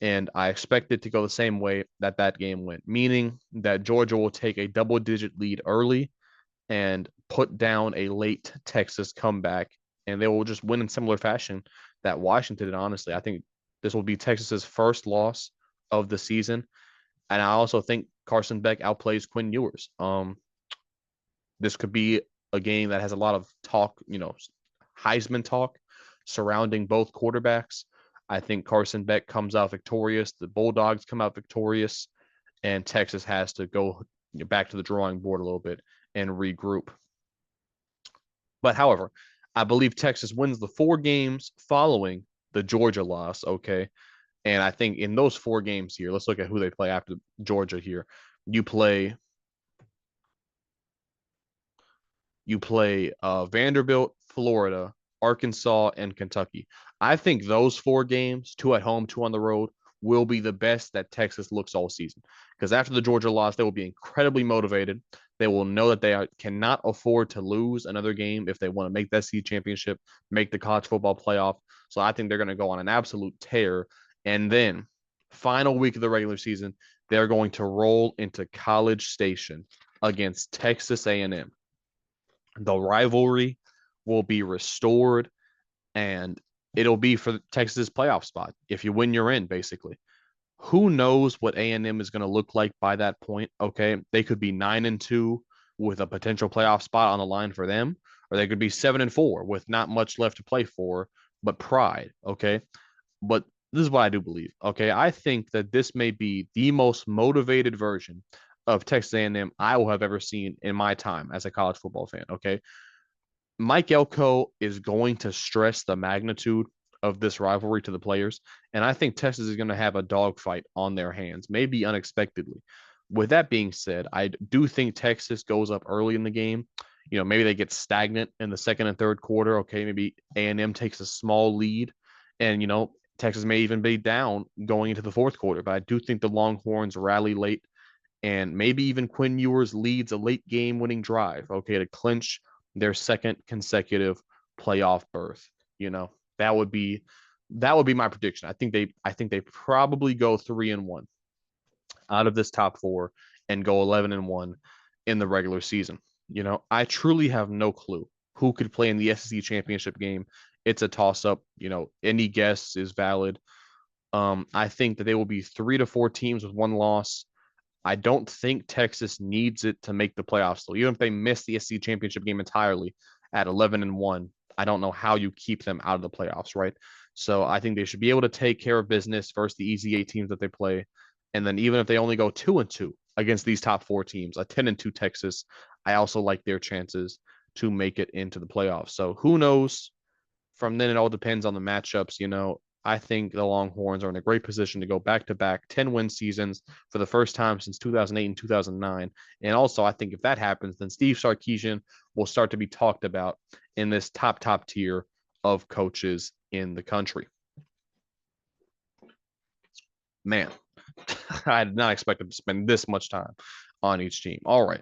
Speaker 1: And I expect it to go the same way that that game went, meaning that Georgia will take a double digit lead early and put down a late Texas comeback, and they will just win in similar fashion that Washington did. Honestly, I think this will be Texas's first loss of the season, and I also think Carson Beck outplays Quinn Ewers. This could be a game that has a lot of talk, Heisman talk surrounding both quarterbacks. I think Carson Beck comes out victorious. The Bulldogs come out victorious, and Texas has to go back to the drawing board a little bit and regroup. But however, I believe Texas wins the 4 games following the Georgia loss. Okay. And I think in those 4 games here, let's look at who they play after Georgia here. You play Vanderbilt, Florida, Arkansas, and Kentucky. I think those 4 games, 2 at home, 2 on the road, will be the best that Texas looks all season. Because after the Georgia loss, they will be incredibly motivated. They will know that they cannot afford to lose another game if they want to make that SEC championship, make the college football playoff. So I think they're going to go on an absolute tear. And then, final week of the regular season, they're going to roll into College Station against Texas A&M. The rivalry will be restored, and it'll be for Texas's playoff spot. If you win, you're in, basically. Who knows what A&M is going to look like by that point? Okay, they could be 9-2 with a potential playoff spot on the line for them, or they could be 7-4 with not much left to play for, but pride. Okay, but this is what I do believe. Okay, I think that this may be the most motivated version of Texas A&M I will have ever seen in my time as a college football fan. Okay, Mike Elko is going to stress the magnitude of this rivalry to the players, and I think Texas is going to have a dogfight on their hands, maybe unexpectedly. With that being said, I do think Texas goes up early in the game. Maybe they get stagnant in the second and third quarter. Okay, maybe A&M takes a small lead, And, Texas may even be down going into the fourth quarter, but I do think the Longhorns rally late and maybe even Quinn Ewers leads a late game winning drive, okay, to clinch their second consecutive playoff berth. You know, that would be my prediction. I think they probably go 3-1 out of this top four and go 11-1 in the regular season. I truly have no clue who could play in the SEC championship game. It's a toss up. Any guess is valid. I think that they will be 3 to 4 teams with one loss. I don't think Texas needs it to make the playoffs. So even if they miss the SEC championship game entirely at 11-1, I don't know how you keep them out of the playoffs, right? So I think they should be able to take care of business versus the easy eight teams that they play. And then even if they only go 2-2 against these top four teams, a 10-2 Texas, I also like their chances to make it into the playoffs. So who knows? From then, it all depends on the matchups. I think the Longhorns are in a great position to go back to back 10-win seasons for the first time since 2008 and 2009. And also, I think if that happens, then Steve Sarkisian will start to be talked about in this top tier of coaches in the country. Man, I did not expect them to spend this much time on each team. All right.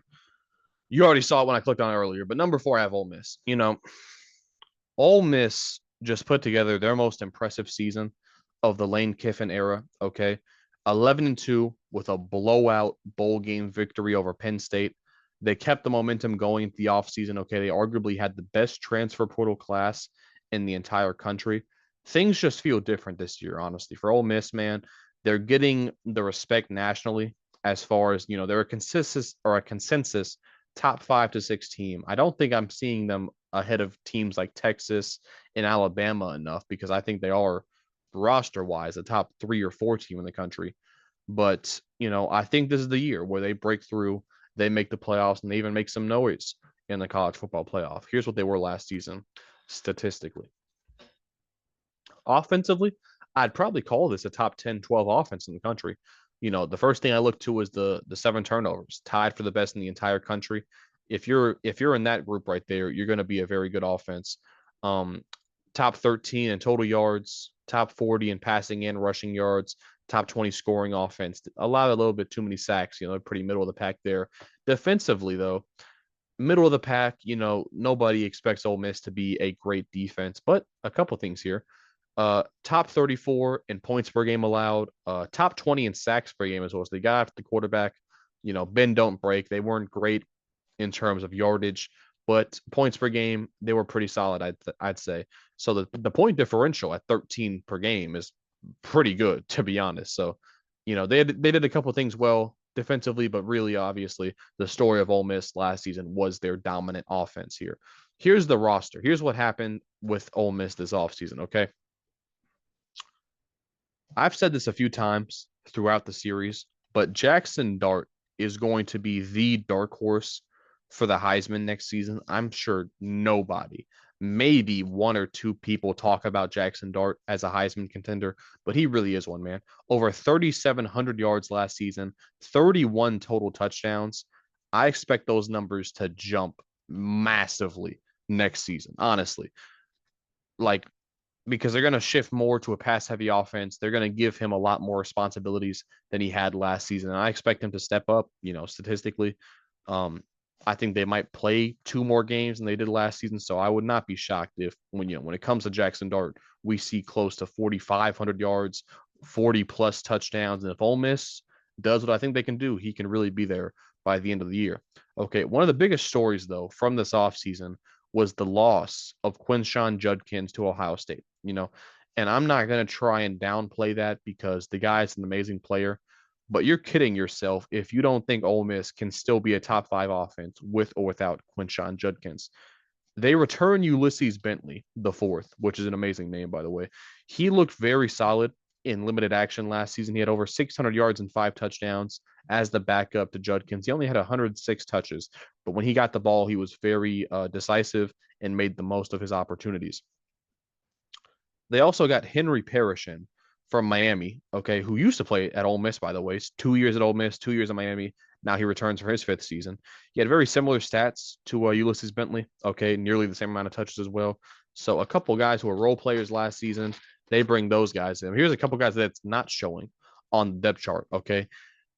Speaker 1: You already saw it when I clicked on it earlier, but number 4, I have Ole Miss. Ole Miss just put together their most impressive season of the Lane Kiffin era. Okay, 11-2 with a blowout bowl game victory over Penn State. They kept the momentum going at the offseason. Okay, they arguably had the best transfer portal class in the entire country. Things just feel different this year, honestly. For Ole Miss, man, they're getting the respect nationally as far as they're a consensus top 5 to 6 team. I don't think I'm seeing them ahead of teams like Texas and Alabama enough because I think they are roster wise a top 3 or 4 team in the country. But, I think this is the year where they break through, they make the playoffs, and they even make some noise in the college football playoff. Here's what they were last season statistically. Offensively, I'd probably call this a top 10, 12 offense in the country. The first thing I look to is the 7 turnovers, tied for the best in the entire country. If you're in that group right there, you're going to be a very good offense. Um, Top 13 in total yards, top 40 in passing and rushing yards, top 20 scoring offense. Allowed a little bit too many sacks. They're pretty middle of the pack there. Defensively, though, middle of the pack. Nobody expects Ole Miss to be a great defense, but a couple things here. Top 34 in points per game allowed, top 20 in sacks per game as well. So they got after the quarterback, bend don't break. They weren't great in terms of yardage, but points per game, they were pretty solid, I'd say. So the point differential at 13 per game is pretty good, to be honest. So, they did a couple things well defensively, but really, obviously, the story of Ole Miss last season was their dominant offense here. Here's the roster. Here's what happened with Ole Miss this offseason, okay? I've said this a few times throughout the series, but Jackson Dart is going to be the dark horse for the Heisman next season. I'm sure nobody, maybe 1 or 2 people talk about Jackson Dart as a Heisman contender, but he really is one, man. Over 3,700 yards last season, 31 total touchdowns. I expect those numbers to jump massively next season, honestly. Like because they're going to shift more to a pass heavy offense. They're going to give him a lot more responsibilities than he had last season. And I expect him to step up, statistically. Um, I think they might play 2 more games than they did last season. So I would not be shocked if when it comes to Jackson Dart, we see close to 4,500 yards, 40 plus touchdowns. And if Ole Miss does what I think they can do, he can really be there by the end of the year. Okay. One of the biggest stories, though, from this offseason was the loss of Quinshawn Judkins to Ohio State, and I'm not going to try and downplay that because the guy's an amazing player, but you're kidding yourself if you don't think Ole Miss can still be a top 5 offense with or without Quinshawn Judkins. They return Ulysses Bentley the fourth, which is an amazing name, by the way. He looked very solid in limited action last season. He had over 600 yards and 5 touchdowns as the backup to Judkins. He only had 106 touches, but when he got the ball, he was very decisive and made the most of his opportunities. They also got Henry Parrish in from Miami, okay, who used to play at Ole Miss, by the way. 2 years at Ole Miss, 2 years at Miami. Now he returns for his 5th season. He had very similar stats to Ulysses Bentley, okay, nearly the same amount of touches as well. So a couple guys who were role players last season They bring those guys in. Here's a couple guys that's not showing on the depth chart. Okay,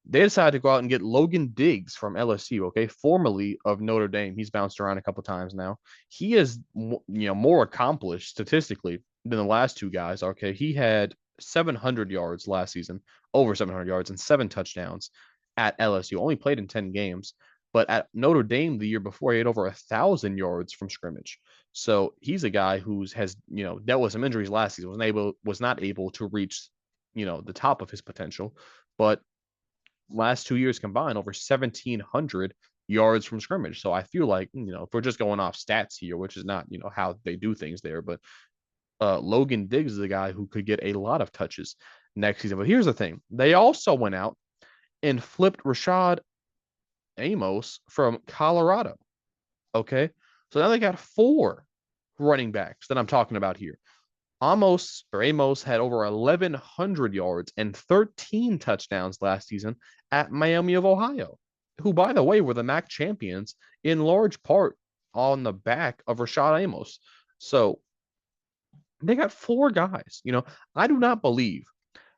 Speaker 1: they decided to go out and get Logan Diggs from LSU, okay, formerly of Notre Dame. He's bounced around a couple times now. He is, more accomplished statistically than the last two guys. Okay, he had 700 yards last season, over 700 yards, and 7 touchdowns at LSU. Only played in 10 games, but at Notre Dame the year before, he had over 1,000 yards from scrimmage. So he's a guy who's has dealt with some injuries last season. Was not able to reach the top of his potential, but last 2 years combined, over 1,700 yards from scrimmage. So I feel like, if we're just going off stats here, which is not, how they do things there, but Logan Diggs is a guy who could get a lot of touches next season. But here's the thing. They also went out and flipped Rashad Amos from Colorado. Okay. So now they got four running backs that I'm talking about here. Amos had over 1,100 yards and 13 touchdowns last season at Miami of Ohio, who, by the way, were the MAC champions in large part on the back of Rashad Amos. So they got four guys. I do not believe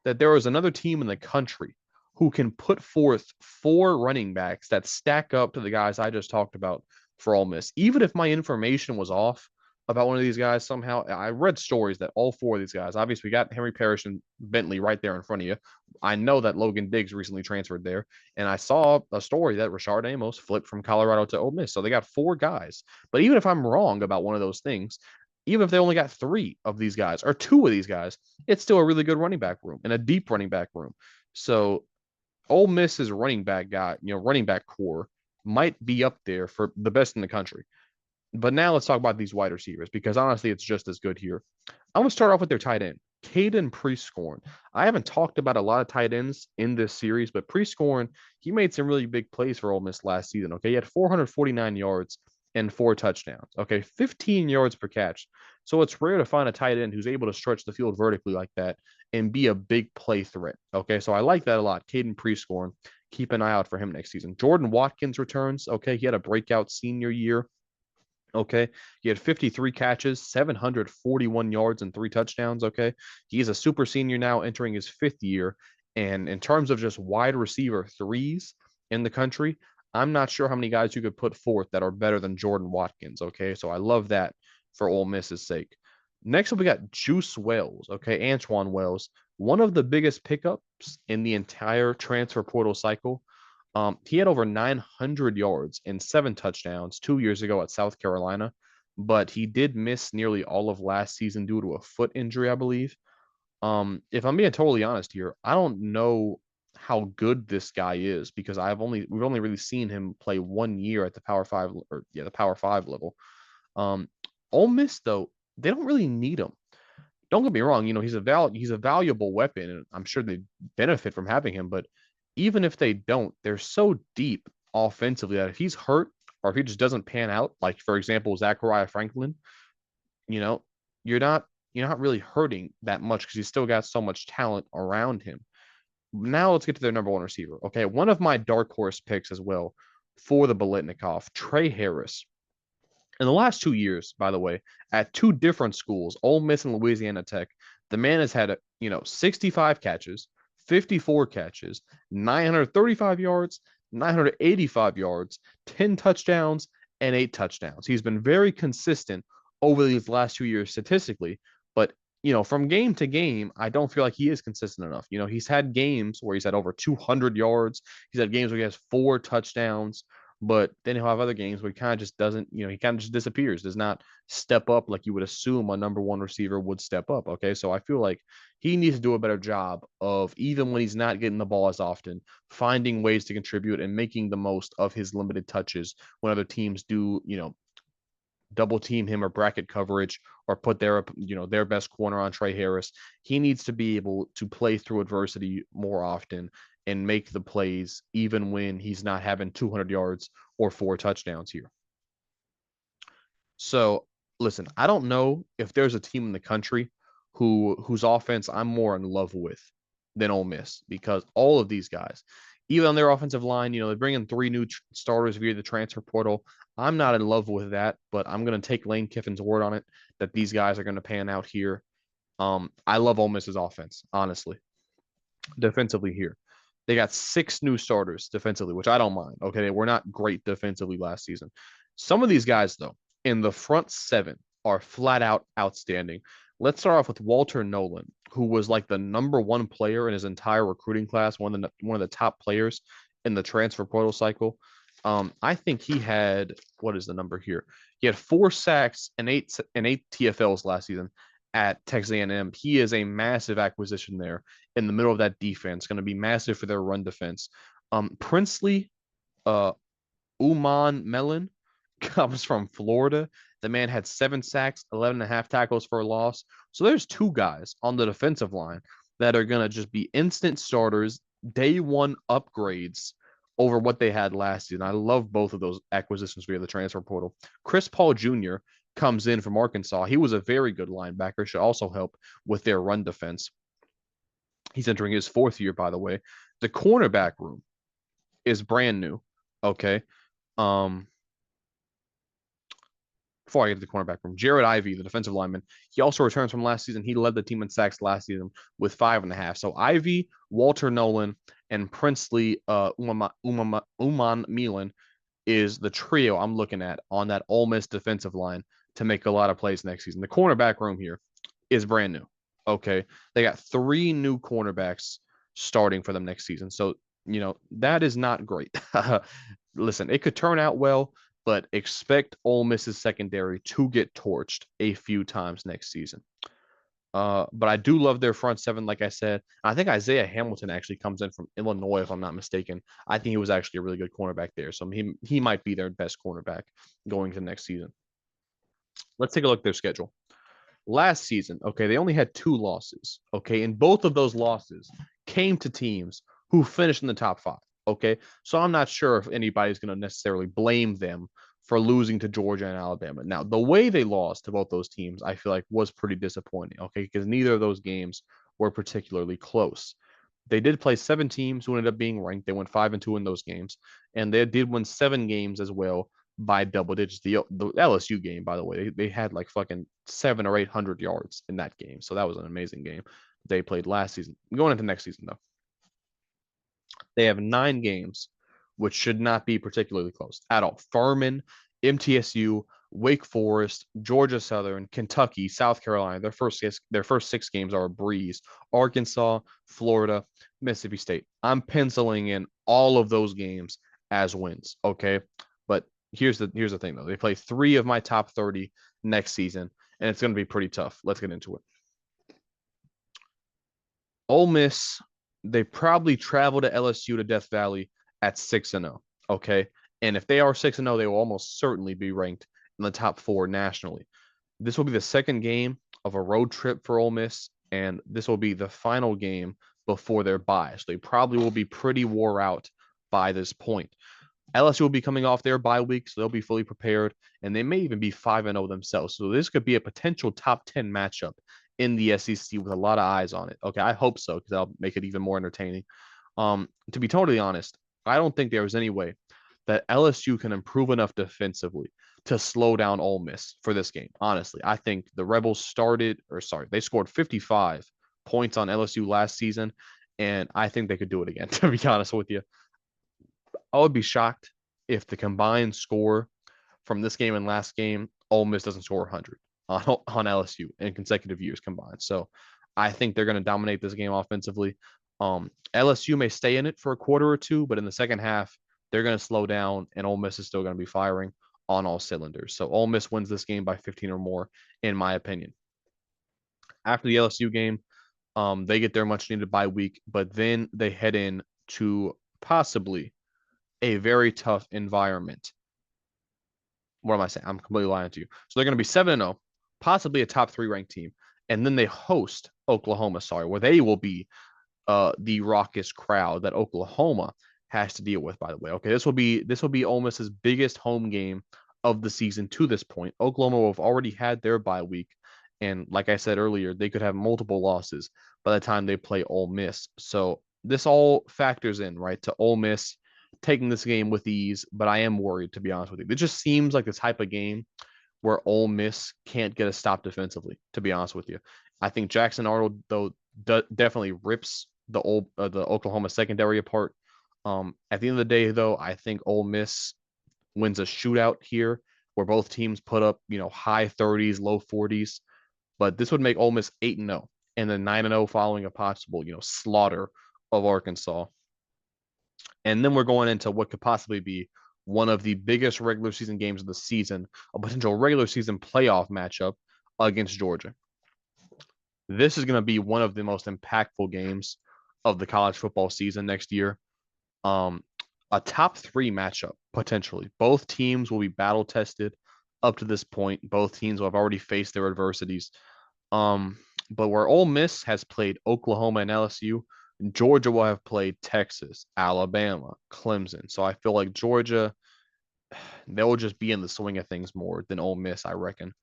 Speaker 1: that there is another team in the country who can put forth four running backs that stack up to the guys I just talked about for Ole Miss. Even if my information was off about one of these guys somehow, I read stories that all four of these guys, obviously, we got Henry Parrish and Bentley right there in front of you. I know that Logan Diggs recently transferred there, and I saw a story that Rashard Amos flipped from Colorado to Ole Miss. So they got four guys. But even if I'm wrong about one of those things, even if they only got three of these guys or two of these guys, it's still a really good running back room and a deep running back room. So Ole Miss's running back core might be up there for the best in the country. But now let's talk about these wide receivers because honestly, it's just as good here. I'm going to start off with their tight end, Caden Prescorn. I haven't talked about a lot of tight ends in this series, but Prescorn, he made some really big plays for Ole Miss last season. Okay, he had 449 yards and 4 touchdowns. Okay, 15 yards per catch. So it's rare to find a tight end who's able to stretch the field vertically like that and be a big play threat. Okay, so I like that a lot. Caden Prescorn, keep an eye out for him next season. Jordan Watkins returns. Okay, he had a breakout senior year. Okay. He had 53 catches, 741 yards, and 3 touchdowns. Okay. He's a super senior now entering his fifth year. And in terms of just wide receiver threes in the country, I'm not sure how many guys you could put forth that are better than Jordan Watkins. Okay. So I love that for Ole Miss's sake. Next up, we got Juice Wells. Okay. Antoine Wells, one of the biggest pickups in the entire transfer portal cycle. He had over 900 yards and 7 touchdowns 2 years ago at South Carolina, but he did miss nearly all of last season due to a foot injury, I believe. If I'm being totally honest here, I don't know how good this guy is because we've only really seen him play 1 year at the the Power Five level. Um, Ole Miss though, they don't really need him. Don't get me wrong, he's a valuable weapon, and I'm sure they benefit from having him. But even if they don't, they're so deep offensively that if he's hurt or if he just doesn't pan out, like for example, Zachariah Franklin, you know, you're not really hurting that much because he's still got so much talent around him. Now let's get to their number one receiver. Okay, one of my dark horse picks as well for the Bolitnikov, Trey Harris. In the last 2 years, by the way, at two different schools, Ole Miss and Louisiana Tech, the man has had, 65 catches, 54 catches, 935 yards, 985 yards, 10 touchdowns, and 8 touchdowns. He's been very consistent over these last 2 years statistically, but from game to game, I don't feel like he is consistent enough. He's had games where he's had over 200 yards. He's had games where he has 4 touchdowns. But then he'll have other games where he kind of just doesn't, he kind of just disappears, does not step up like you would assume a number one receiver would step up. Okay. So I feel like he needs to do a better job of, even when he's not getting the ball as often, finding ways to contribute and making the most of his limited touches when other teams do, double team him or bracket coverage or put their best corner on Trey Harris. He needs to be able to play through adversity more often and make the plays even when he's not having 200 yards or 4 touchdowns here. So listen, I don't know if there's a team in the country whose offense I'm more in love with than Ole Miss, because all of these guys, even on their offensive line, they bring in three new starters via the transfer portal. I'm not in love with that, but I'm going to take Lane Kiffin's word on it that these guys are going to pan out here. I love Ole Miss's offense, honestly. Defensively here, they got six new starters defensively, which I don't mind. Okay, they were not great defensively last season. Some of these guys, though, in the front seven are flat out outstanding. Let's start off with Walter Nolan, who was like the number one player in his entire recruiting class, one of the top players in the transfer portal cycle. I think he had what is the number here? He had 4 sacks and eight TFLs last season at Texas A&M. He is a massive acquisition there in the middle of that defense, going to be massive for their run defense. Princely uh, Uman Melon comes from Florida. The man had 7 sacks, 11 and a half tackles for a loss. So there's two guys on the defensive line that are going to just be instant starters, day one upgrades over what they had last season. I love both of those acquisitions via the transfer portal. Chris Paul Jr. comes in from Arkansas. He was a very good linebacker, should also help with their run defense. He's entering his 4th year, by the way. The cornerback room is brand new. Okay. Um, Before I get to the cornerback room, Jared Ivey, the defensive lineman, he also returns from last season. He led the team in sacks last season with 5.5. So Ivey, Walter Nolan, and Princely Uman Milan is the trio I'm looking at on that Ole Miss defensive line to make a lot of plays next season. The cornerback room here is brand new. Okay. They got 3 new cornerbacks starting for them next season. So, that is not great. Listen, it could turn out well, but expect Ole Miss's secondary to get torched a few times next season. But I do love their front seven, like I said. I think Isaiah Hamilton actually comes in from Illinois, if I'm not mistaken. I think he was actually a really good cornerback there. So he might be their best cornerback going to next season. Let's take a look at their schedule. Last season, okay, they only had 2 losses. Okay, and both of those losses came to teams who finished in the top 5. Okay, so I'm not sure if anybody's going to necessarily blame them for losing to Georgia and Alabama. Now, the way they lost to both those teams, I feel like was pretty disappointing. Okay, because neither of those games were particularly close. They did play 7 teams who ended up being ranked. They went 5-2 in those games, and they did win 7 games as well by double digits. The LSU game, by the way, they had like fucking 700 or 800 yards in that game. So that was an amazing game they played last season. Going into next season, though, they have 9 games, which should not be particularly close at all. Furman, MTSU, Wake Forest, Georgia Southern, Kentucky, South Carolina. Their first 6 games are a breeze. Arkansas, Florida, Mississippi State. I'm penciling in all of those games as wins. Okay, but here's the thing though. They play 3 of my top 30 next season, and it's going to be pretty tough. Let's get into it. Ole Miss, they probably travel to LSU to Death Valley at 6-0. Okay. And if they are 6-0, they will almost certainly be ranked in the top 4 nationally. This will be the second game of a road trip for Ole Miss, and this will be the final game before their bye. So they probably will be pretty wore out by this point. LSU will be coming off their bye week, so they'll be fully prepared, and they may even be 5-0 themselves. So this could be a potential top 10 matchup in the SEC with a lot of eyes on it. Okay, I hope so because that'll make it even more entertaining. To be totally honest, I don't think there is any way that LSU can improve enough defensively to slow down Ole Miss for this game. Honestly, I think the Rebels they scored 55 points on LSU last season, and I think they could do it again. To be honest with you, I would be shocked if the combined score from this game and last game, Ole Miss doesn't score 100 on LSU in consecutive years combined. So I think they're going to dominate this game offensively. LSU may stay in it for a quarter or two, but in the second half, they're going to slow down, and Ole Miss is still going to be firing on all cylinders. So Ole Miss wins this game by 15 or more, in my opinion. After the LSU game, they get their much needed bye week, but then they head in to possibly a very tough environment. What am I saying? I'm completely lying to you. So they're going to be 7-0, possibly a top 3 ranked team, and then they host Oklahoma. Sorry, where they will be the raucous crowd that Oklahoma has to deal with. By the way, okay, this will be Ole Miss's biggest home game of the season to this point. Oklahoma will have already had their bye week, and like I said earlier, they could have multiple losses by the time they play Ole Miss. So this all factors in right to Ole Miss taking this game with ease, but I am worried to be honest with you. It just seems like the type of game where Ole Miss can't get a stop defensively, to be honest with you. I think Jackson Arnold, though, definitely rips the Oklahoma secondary apart. At the end of the day, though, I think Ole Miss wins a shootout here where both teams put up, high 30s, low 40s. But this would make Ole Miss 8-0 and then 9-0 following a possible, slaughter of Arkansas. And then we're going into what could possibly be one of the biggest regular season games of the season, a potential regular season playoff matchup against Georgia. This is going to be one of the most impactful games of the college football season next year. Um, a top three matchup, potentially. Both teams will be battle tested up to this point. Both teams will have already faced their adversities. But where Ole Miss has played Oklahoma and LSU, Georgia will have played Texas, Alabama, Clemson. So I feel like Georgia, they'll just be in the swing of things more than Ole Miss, I reckon.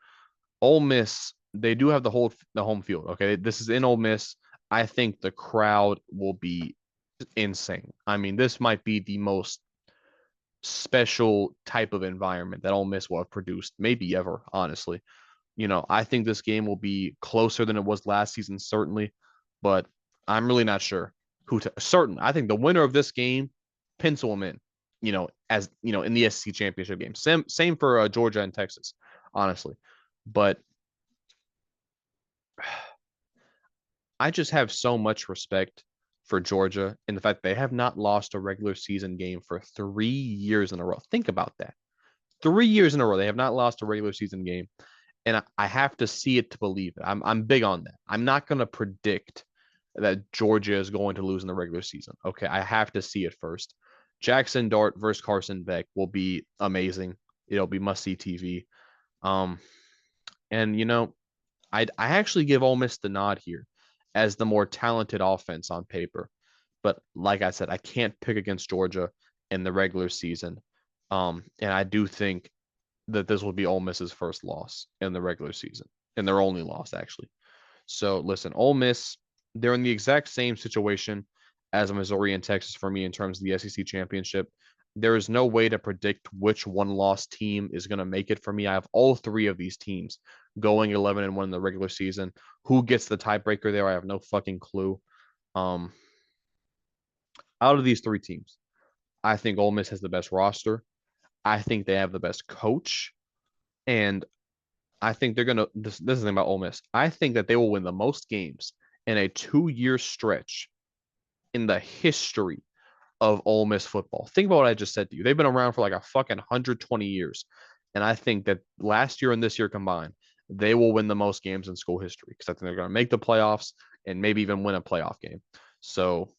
Speaker 1: Ole Miss, they do have the home field. Okay, this is in Ole Miss. I think the crowd will be insane. I mean, this might be the most special type of environment that Ole Miss will have produced, maybe ever, honestly. I think this game will be closer than it was last season, certainly, but I'm really not sure certain. I think the winner of this game, pencil them in, as in the SEC championship game. Same for Georgia and Texas, honestly. But I just have so much respect for Georgia and the fact they have not lost a regular season game for 3 years in a row. Think about that. 3 years in a row, they have not lost a regular season game. And I have to see it to believe it. I'm big on that. I'm not going to predict that Georgia is going to lose in the regular season. Okay, I have to see it first. Jackson Dart versus Carson Beck will be amazing. It'll be must see TV. Um, and I actually give Ole Miss the nod here as the more talented offense on paper. But like I said, I can't pick against Georgia in the regular season. And I do think that this will be Ole Miss's first loss in the regular season, and their only loss actually. So listen, Ole Miss, they're in the exact same situation as Missouri and Texas for me in terms of the SEC championship. There is no way to predict which one-loss team is going to make it for me. I have all three of these teams going 11-1 in the regular season. Who gets the tiebreaker there? I have no fucking clue. Um, Out of these three teams, I think Ole Miss has the best roster. I think they have the best coach, and I think they're gonna. This is the thing about Ole Miss. I think that they will win the most games in a 2-year stretch in the history of Ole Miss football. Think about what I just said to you. They've been around for like a fucking 120 years, and I think that last year and this year combined, they will win the most games in school history because I think they're gonna make the playoffs and maybe even win a playoff game. So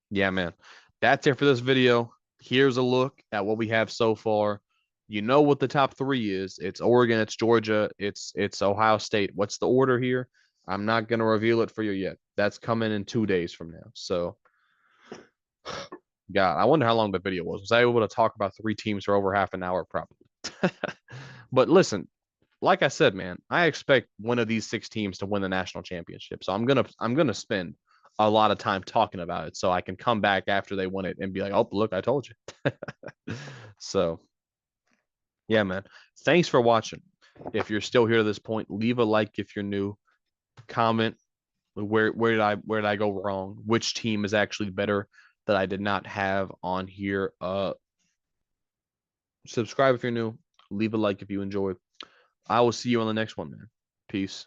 Speaker 1: yeah, man, that's it for this video. Here's a look at what we have so far. You know what the top three is. It's Oregon, it's Georgia, it's Ohio State. What's the order here? I'm not gonna reveal it for you yet. That's coming in 2 days from now. So, God, I wonder how long the video was. Was I able to talk about three teams for over half an hour? Probably. But listen, like I said, man, I expect one of these six teams to win the national championship. So I'm gonna spend a lot of time talking about it so I can come back after they win it and be like, oh, look, I told you. So yeah, man. Thanks for watching. If you're still here to this point, leave a like if you're new. Comment where did I go wrong? Which team is actually better that I did not have on here? Subscribe if you're new. Leave a like if you enjoyed. I will see you on the next one, man. Peace.